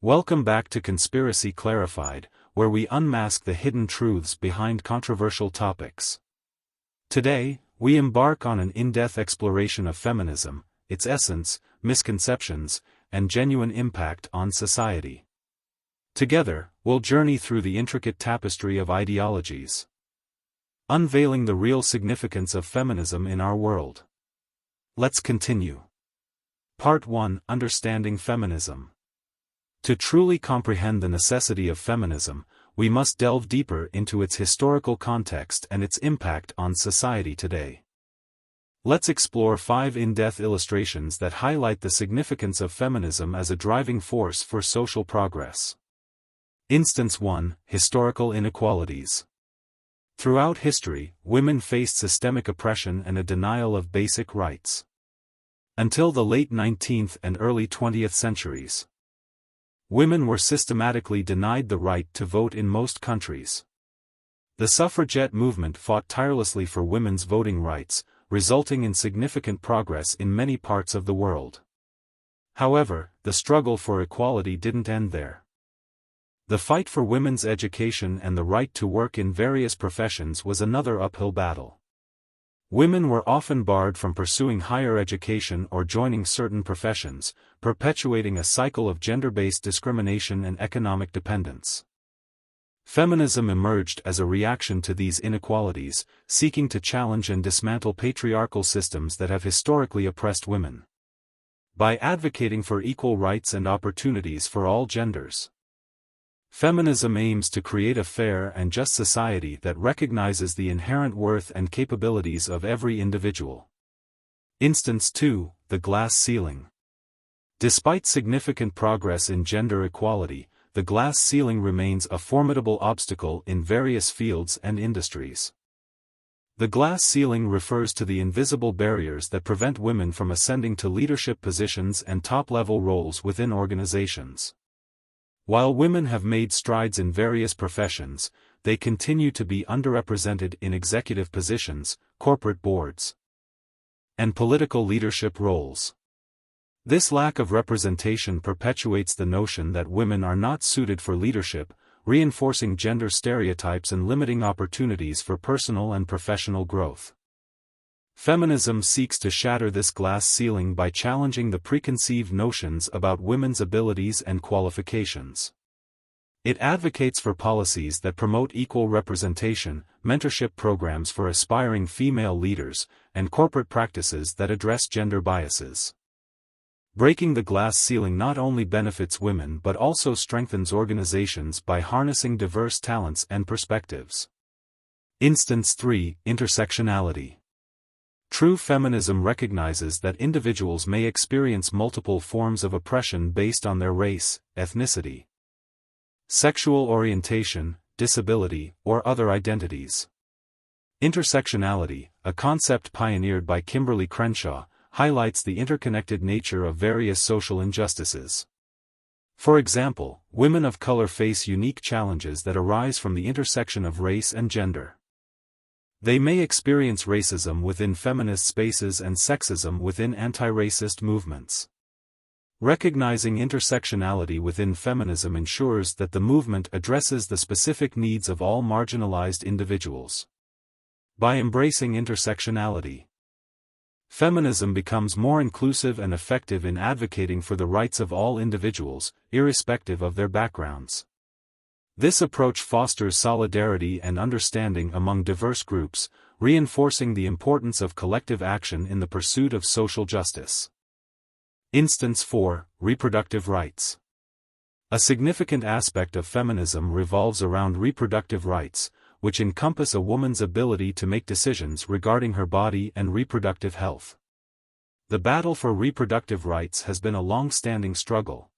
Welcome back to Conspiracy Clarified, where we unmask the hidden truths behind controversial topics. Today, we embark on an in-depth exploration of feminism, its essence, misconceptions, and genuine impact on society. Together, we'll journey through the intricate tapestry of ideologies, unveiling the real significance of feminism in our world. Let's continue. Part 1: Understanding Feminism. To truly comprehend the necessity of feminism, we must delve deeper into its historical context and its impact on society today. Let's explore 5 in-depth illustrations that highlight the significance of feminism as a driving force for social progress. Instance 1: Historical inequalities. Throughout history, women faced systemic oppression and a denial of basic rights. Until the late 19th and early 20th centuries, women were systematically denied the right to vote in most countries. The suffragette movement fought tirelessly for women's voting rights, resulting in significant progress in many parts of the world. However, the struggle for equality didn't end there. The fight for women's education and the right to work in various professions was another uphill battle. Women were often barred from pursuing higher education or joining certain professions, perpetuating a cycle of gender-based discrimination and economic dependence. Feminism emerged as a reaction to these inequalities, seeking to challenge and dismantle patriarchal systems that have historically oppressed women. By advocating for equal rights and opportunities for all genders, feminism aims to create a fair and just society that recognizes the inherent worth and capabilities of every individual. Instance 2: The glass ceiling. Despite significant progress in gender equality, the glass ceiling remains a formidable obstacle in various fields and industries. The glass ceiling refers to the invisible barriers that prevent women from ascending to leadership positions and top-level roles within organizations. While women have made strides in various professions, they continue to be underrepresented in executive positions, corporate boards, and political leadership roles. This lack of representation perpetuates the notion that women are not suited for leadership, reinforcing gender stereotypes and limiting opportunities for personal and professional growth. Feminism seeks to shatter this glass ceiling by challenging the preconceived notions about women's abilities and qualifications. It advocates for policies that promote equal representation, mentorship programs for aspiring female leaders, and corporate practices that address gender biases. Breaking the glass ceiling not only benefits women but also strengthens organizations by harnessing diverse talents and perspectives. Instance 3: Intersectionality. True feminism recognizes that individuals may experience multiple forms of oppression based on their race, ethnicity, sexual orientation, disability, or other identities. Intersectionality, a concept pioneered by Kimberly Crenshaw, highlights the interconnected nature of various social injustices. For example, women of color face unique challenges that arise from the intersection of race and gender. They may experience racism within feminist spaces and sexism within anti-racist movements. Recognizing intersectionality within feminism ensures that the movement addresses the specific needs of all marginalized individuals. By embracing intersectionality, feminism becomes more inclusive and effective in advocating for the rights of all individuals, irrespective of their backgrounds. This approach fosters solidarity and understanding among diverse groups, reinforcing the importance of collective action in the pursuit of social justice. Instance 4: Reproductive rights. A significant aspect of feminism revolves around reproductive rights, which encompass a woman's ability to make decisions regarding her body and reproductive health. The battle for reproductive rights has been a long-standing struggle,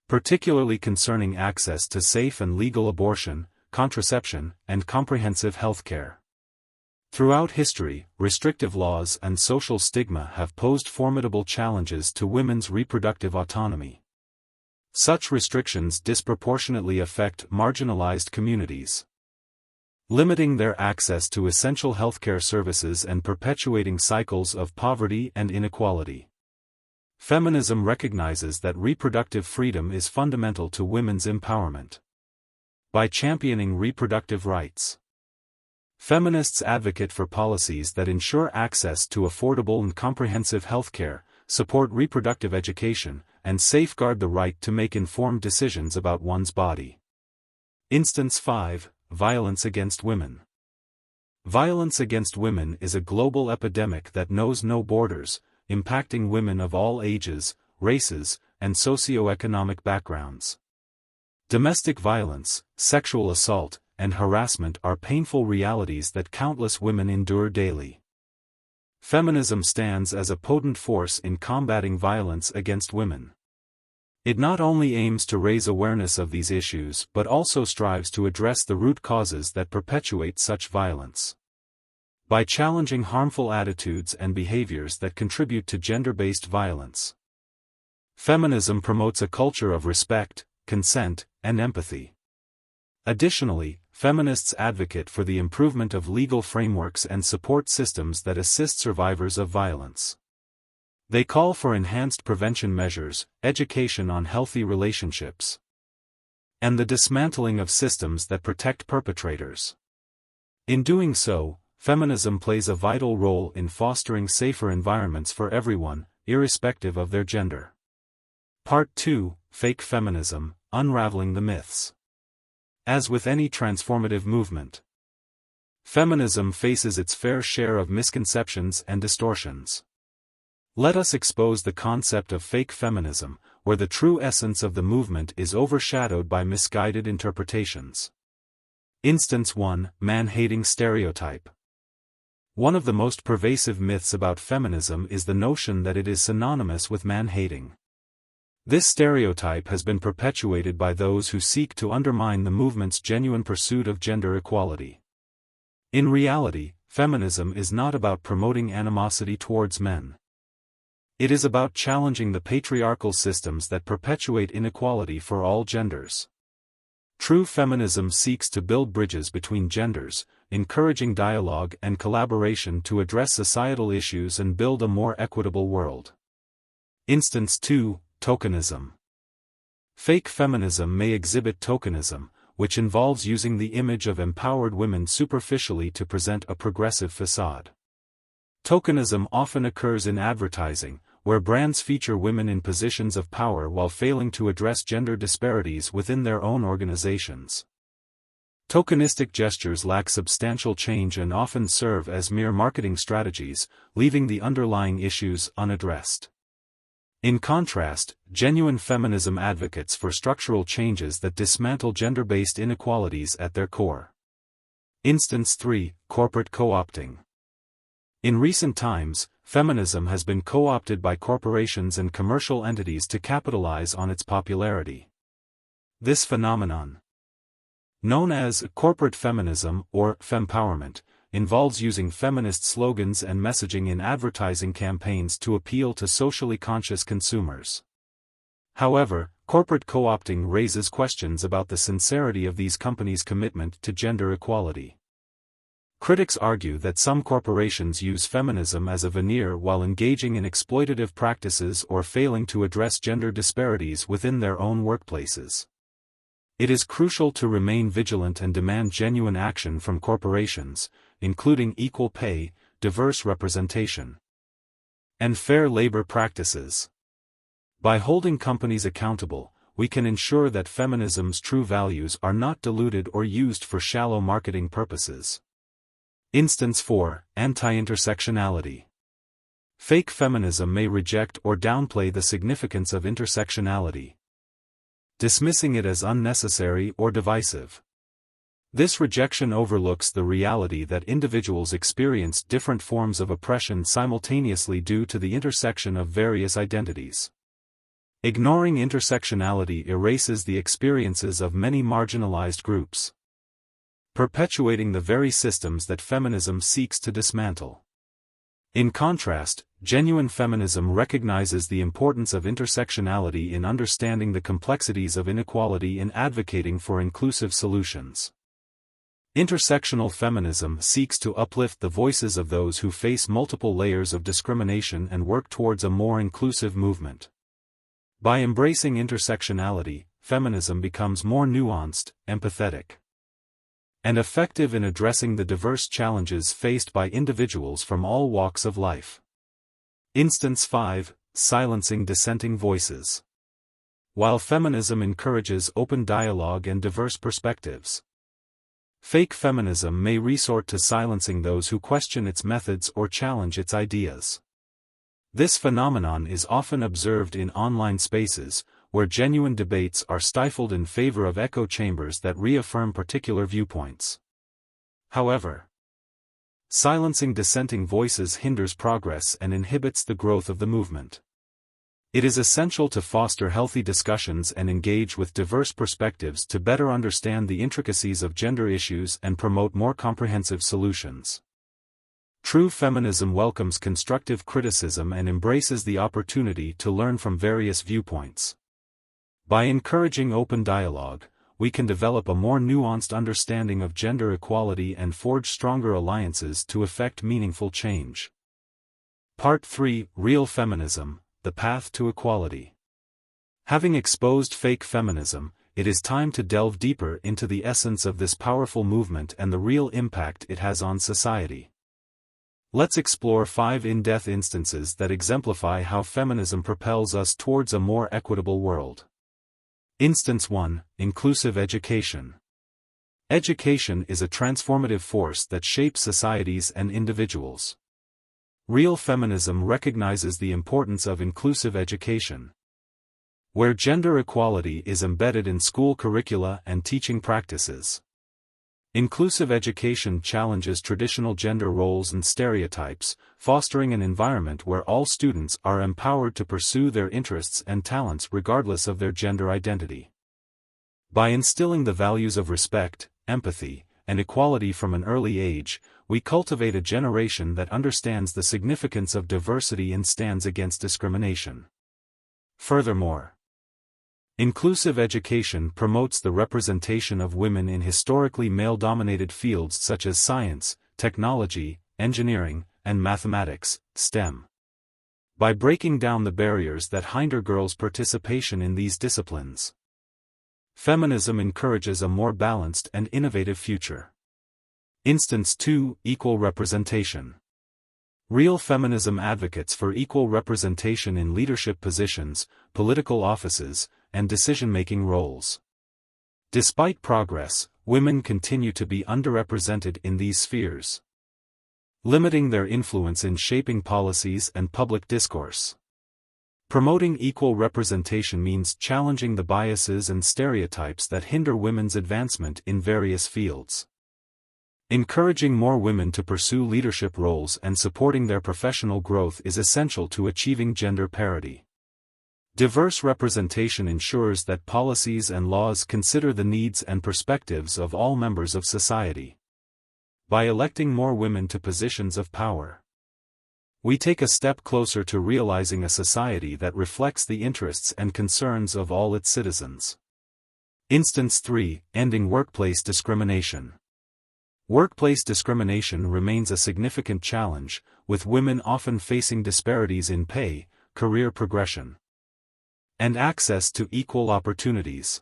particularly concerning access to safe and legal abortion, contraception, and comprehensive health care. Throughout history, restrictive laws and social stigma have posed formidable challenges to women's reproductive autonomy. Such restrictions disproportionately affect marginalized communities, limiting their access to essential healthcare services and perpetuating cycles of poverty and inequality. Feminism recognizes that reproductive freedom is fundamental to women's empowerment. By championing reproductive rights, feminists advocate for policies that ensure access to affordable and comprehensive healthcare, support reproductive education, and safeguard the right to make informed decisions about one's body. Instance 5. Violence against women. Violence against women is a global epidemic that knows no borders, impacting women of all ages, races, and socioeconomic backgrounds. Domestic violence, sexual assault, and harassment are painful realities that countless women endure daily. Feminism stands as a potent force in combating violence against women. It not only aims to raise awareness of these issues but also strives to address the root causes that perpetuate such violence. By challenging harmful attitudes and behaviors that contribute to gender-based violence, feminism promotes a culture of respect, consent, and empathy. Additionally, feminists advocate for the improvement of legal frameworks and support systems that assist survivors of violence. They call for enhanced prevention measures, education on healthy relationships, and the dismantling of systems that protect perpetrators. In doing so, feminism plays a vital role in fostering safer environments for everyone, irrespective of their gender. Part 2: Fake Feminism, Unraveling the Myths. As with any transformative movement, feminism faces its fair share of misconceptions and distortions. Let us expose the concept of fake feminism, where the true essence of the movement is overshadowed by misguided interpretations. Instance 1: Man-hating stereotype. One of the most pervasive myths about feminism is the notion that it is synonymous with man-hating. This stereotype has been perpetuated by those who seek to undermine the movement's genuine pursuit of gender equality. In reality, feminism is not about promoting animosity towards men. It is about challenging the patriarchal systems that perpetuate inequality for all genders. True feminism seeks to build bridges between genders, encouraging dialogue and collaboration to address societal issues and build a more equitable world. Instance 2: Tokenism. Fake feminism may exhibit tokenism, which involves using the image of empowered women superficially to present a progressive facade. Tokenism often occurs in advertising, where brands feature women in positions of power while failing to address gender disparities within their own organizations. Tokenistic gestures lack substantial change and often serve as mere marketing strategies, leaving the underlying issues unaddressed. In contrast, genuine feminism advocates for structural changes that dismantle gender-based inequalities at their core. Instance 3: Corporate co-opting. In recent times, feminism has been co-opted by corporations and commercial entities to capitalize on its popularity. This phenomenon, known as corporate feminism or fempowerment, involves using feminist slogans and messaging in advertising campaigns to appeal to socially conscious consumers. However, corporate co-opting raises questions about the sincerity of these companies' commitment to gender equality. Critics argue that some corporations use feminism as a veneer while engaging in exploitative practices or failing to address gender disparities within their own workplaces. It is crucial to remain vigilant and demand genuine action from corporations, including equal pay, diverse representation, and fair labor practices. By holding companies accountable, we can ensure that feminism's true values are not diluted or used for shallow marketing purposes. Instance 4: Anti-intersectionality. Fake feminism may reject or downplay the significance of intersectionality, dismissing it as unnecessary or divisive. This rejection overlooks the reality that individuals experience different forms of oppression simultaneously due to the intersection of various identities. Ignoring intersectionality erases the experiences of many marginalized groups, perpetuating the very systems that feminism seeks to dismantle. In contrast, genuine feminism recognizes the importance of intersectionality in understanding the complexities of inequality and advocating for inclusive solutions. Intersectional feminism seeks to uplift the voices of those who face multiple layers of discrimination and work towards a more inclusive movement. By embracing intersectionality, feminism becomes more nuanced, empathetic, and effective in addressing the diverse challenges faced by individuals from all walks of life. Instance 5. Silencing dissenting voices. While feminism encourages open dialogue and diverse perspectives, fake feminism may resort to silencing those who question its methods or challenge its ideas. This phenomenon is often observed in online spaces, where genuine debates are stifled in favor of echo chambers that reaffirm particular viewpoints. However, silencing dissenting voices hinders progress and inhibits the growth of the movement. It is essential to foster healthy discussions and engage with diverse perspectives to better understand the intricacies of gender issues and promote more comprehensive solutions. True feminism welcomes constructive criticism and embraces the opportunity to learn from various viewpoints. By encouraging open dialogue, we can develop a more nuanced understanding of gender equality and forge stronger alliances to effect meaningful change. Part 3. Real Feminism: The Path to Equality. Having exposed fake feminism, it is time to delve deeper into the essence of this powerful movement and the real impact it has on society. Let's explore 5 in-depth instances that exemplify how feminism propels us towards a more equitable world. Instance 1. Inclusive education. Education is a transformative force that shapes societies and individuals. Real feminism recognizes the importance of inclusive education, where gender equality is embedded in school curricula and teaching practices. Inclusive education challenges traditional gender roles and stereotypes, fostering an environment where all students are empowered to pursue their interests and talents regardless of their gender identity. By instilling the values of respect, empathy, and equality from an early age, we cultivate a generation that understands the significance of diversity and stands against discrimination. Furthermore, inclusive education promotes the representation of women in historically male-dominated fields such as science, technology, engineering, and mathematics, STEM. By breaking down the barriers that hinder girls' participation in these disciplines, feminism encourages a more balanced and innovative future. Instance 2. Equal representation. Real feminism advocates for equal representation in leadership positions, political offices, and decision-making roles. Despite progress, women continue to be underrepresented in these spheres, limiting their influence in shaping policies and public discourse. Promoting equal representation means challenging the biases and stereotypes that hinder women's advancement in various fields. Encouraging more women to pursue leadership roles and supporting their professional growth is essential to achieving gender parity. Diverse representation ensures that policies and laws consider the needs and perspectives of all members of society. By electing more women to positions of power, we take a step closer to realizing a society that reflects the interests and concerns of all its citizens. Instance 3. Ending workplace discrimination. Workplace discrimination remains a significant challenge, with women often facing disparities in pay, career progression, and access to equal opportunities.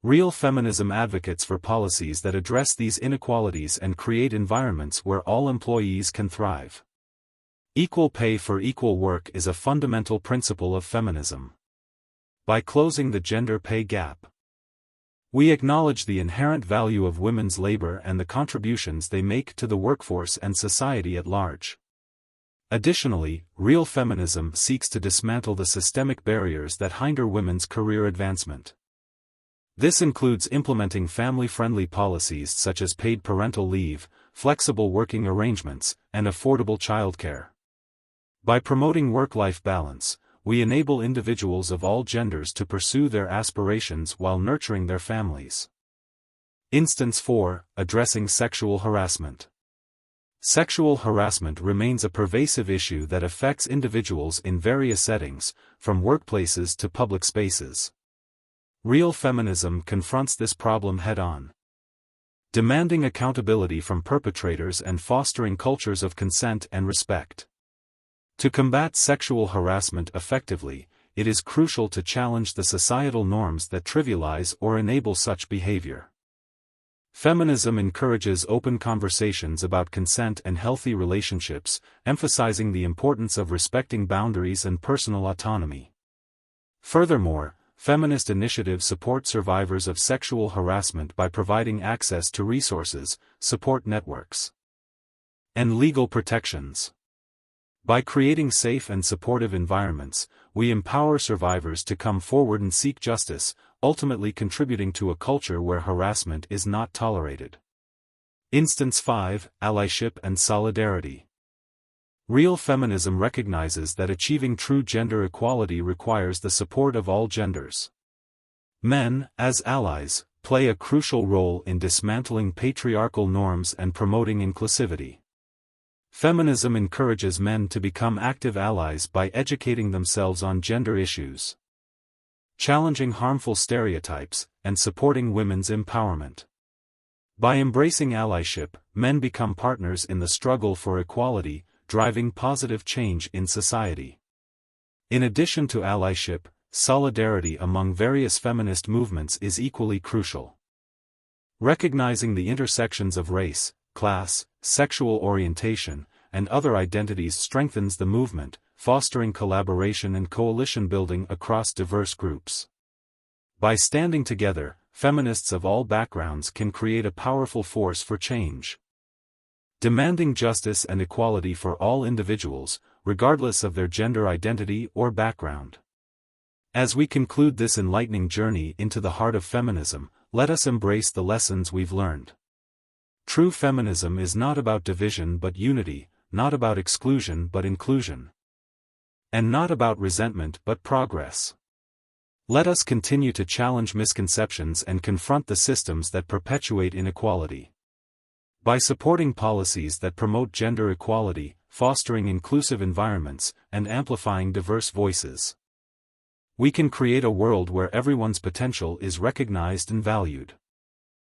Real feminism advocates for policies that address these inequalities and create environments where all employees can thrive. Equal pay for equal work is a fundamental principle of feminism. By closing the gender pay gap, we acknowledge the inherent value of women's labor and the contributions they make to the workforce and society at large. Additionally, real feminism seeks to dismantle the systemic barriers that hinder women's career advancement. This includes implementing family-friendly policies such as paid parental leave, flexible working arrangements, and affordable childcare. By promoting work-life balance, we enable individuals of all genders to pursue their aspirations while nurturing their families. Instance 4. Addressing sexual harassment. Sexual harassment remains a pervasive issue that affects individuals in various settings, from workplaces to public spaces. Real feminism confronts this problem head-on. demanding accountability from perpetrators and fostering cultures of consent and respect. To combat sexual harassment effectively, it is crucial to challenge the societal norms that trivialize or enable such behavior. Feminism encourages open conversations about consent and healthy relationships, emphasizing the importance of respecting boundaries and personal autonomy. Furthermore, feminist initiatives support survivors of sexual harassment by providing access to resources, support networks, and legal protections. By creating safe and supportive environments, we empower survivors to come forward and seek justice, ultimately contributing to a culture where harassment is not tolerated. Instance 5: Allyship and Solidarity. Real feminism recognizes that achieving true gender equality requires the support of all genders. Men, as allies, play a crucial role in dismantling patriarchal norms and promoting inclusivity. Feminism encourages men to become active allies by educating themselves on gender issues, challenging harmful stereotypes, and supporting women's empowerment. By embracing allyship, men become partners in the struggle for equality, driving positive change in society. In addition to allyship, solidarity among various feminist movements is equally crucial. Recognizing the intersections of race, class, sexual orientation, and other identities strengthens the movement, fostering collaboration and coalition building across diverse groups. By standing together, feminists of all backgrounds can create a powerful force for change, demanding justice and equality for all individuals, regardless of their gender identity or background. As we conclude this enlightening journey into the heart of feminism, let us embrace the lessons we've learned. True feminism is not about division but unity, not about exclusion but inclusion, and not about resentment but progress. Let us continue to challenge misconceptions and confront the systems that perpetuate inequality. By supporting policies that promote gender equality, fostering inclusive environments, and amplifying diverse voices, we can create a world where everyone's potential is recognized and valued.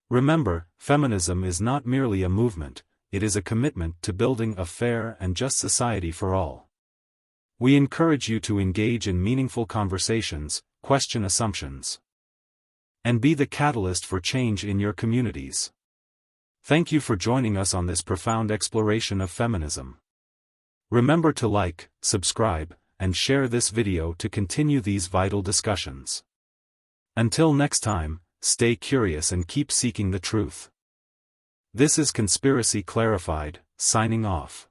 Remember, feminism is not merely a movement, it is a commitment to building a fair and just society for all. We encourage you to engage in meaningful conversations, question assumptions, and be the catalyst for change in your communities. Thank you for joining us on this profound exploration of feminism. Remember to like, subscribe, and share this video to continue these vital discussions. Until next time, stay curious and keep seeking the truth. This is Conspiracy Clarified, signing off.